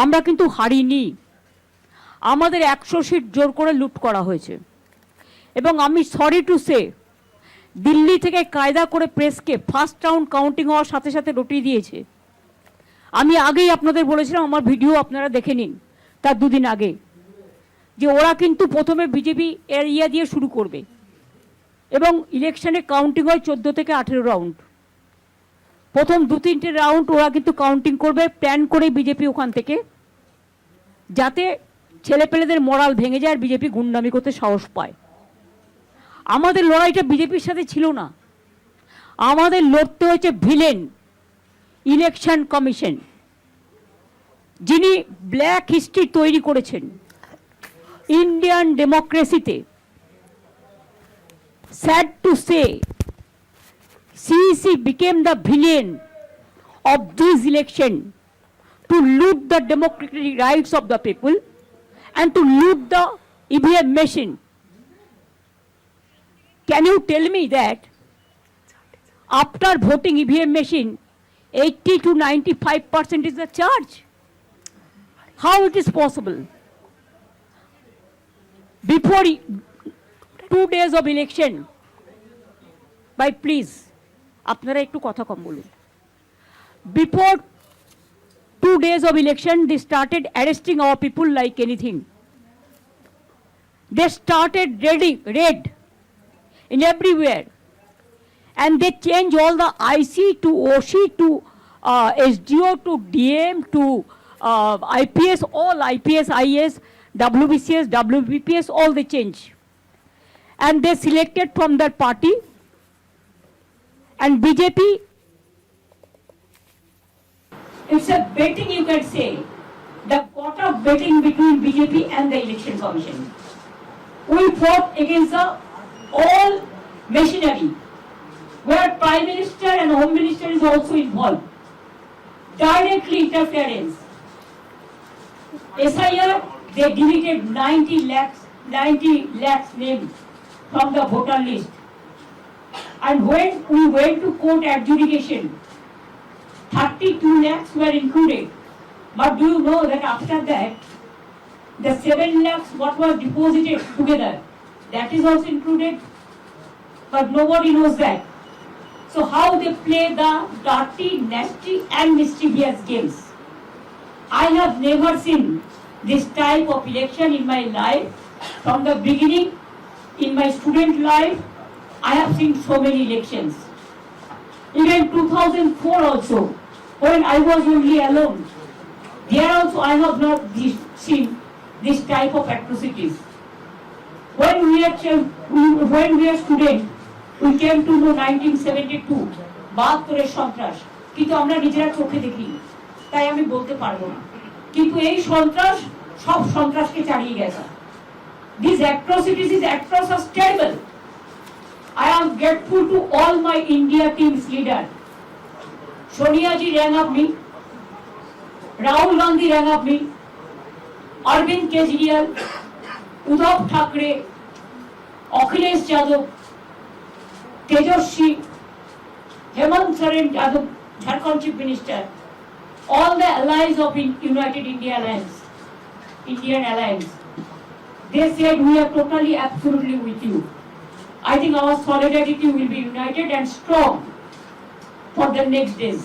আমরা কিন্তু হারিনি। আমাদের 100 সিট জোর করে লুট করা হয়েছে। এবং আমি সরি টু সে, দিল্লি থেকে কায়দা করে প্রেসকে ফার্স্ট রাউন্ড কাউন্টিং হওয়ার সাথে সাথে রটিয়ে দিয়েছে। আমি আগেই আপনাদের বলেছিলাম, আমার ভিডিও আপনারা দেখে নিন তার দুদিন আগে, যে ওরা কিন্তু প্রথমে বিজেপি এরিয়া দিয়ে শুরু করবে এবং ইলেকশনে কাউন্টিং হয় 14 থেকে 18 রাউন্ড। প্রথম 2-3টে রাউন্ড ওরা কিন্তু কাউন্টিং করবে প্ল্যান করে বিজেপি ওখান থেকে, যাতে ছেলেপেলেদের মরাল ভেঙে যায় আর বিজেপি গুন্ডামি করতে সাহস পায়। আমাদের লড়াইটা বিজেপির সাথে ছিল না, আমাদের লড়তে হয়েছে ভিলেন ইলেকশন কমিশন, যিনি ব্ল্যাক হিস্ট্রি তৈরি করেছেন ইন্ডিয়ান ডেমোক্রেসিতে। Sad to say, CEC became the villain of this election to loot the democratic rights of the people and to loot the EVM machine. Can you tell me that after voting EVM machine, 80 to 95% is the charge? How it is possible? Before 2 days of election, by please, আপনারা একটু কথা কম বলুন। Before 2 days of election, they started arresting our people like anything. They started raid in everywhere, and they changed all the IC to OC to SDO to DM to IPS, all IPS, IS, WBCS, WBPS, all they change. And they selected from their party, and BJP, it's a betting, you can say, the pot of betting between BJP and the Election Commission. We fought against the all machinery, where Prime Minister and Home Minister is also involved. Directly interference. SIR, they deleted 90 lakhs names from the voter list. And when we went to court adjudication, 32 lakhs were included. But do you know that after that, the 7 lakhs what was deposited together, that is also included? But nobody knows that. So how they play the dirty, nasty and mischievous games. I have never seen this type of election in my life. From the beginning, in my student life, I have seen so many elections. Even 2004 also, when I was only alone, there also I have not seen this type of atrocities. When we are students, we came to know 1972, 72 সন্ত্রাস, কিন্তু আমরা নিজেরা চোখে দেখি, তাই আমি বলতে পারবো না। কিন্তু এই সন্ত্রাস সব সন্ত্রাসকে চালিয়ে গেছে। These atrocities is atrocious, terrible. I am grateful to all my India team's leader. Sonia ji rang up me, Rahul Gandhi rang up me, Arvind Kejriwal, Uddhav Thackeray, Akhilesh Yadav, Tejaswi, Hemant Soren Yadav, Jharkhand Chief Minister, all the allies of United Indian Alliance. They said we are totally, absolutely with you. I think our solidarity will be united and strong for the next days.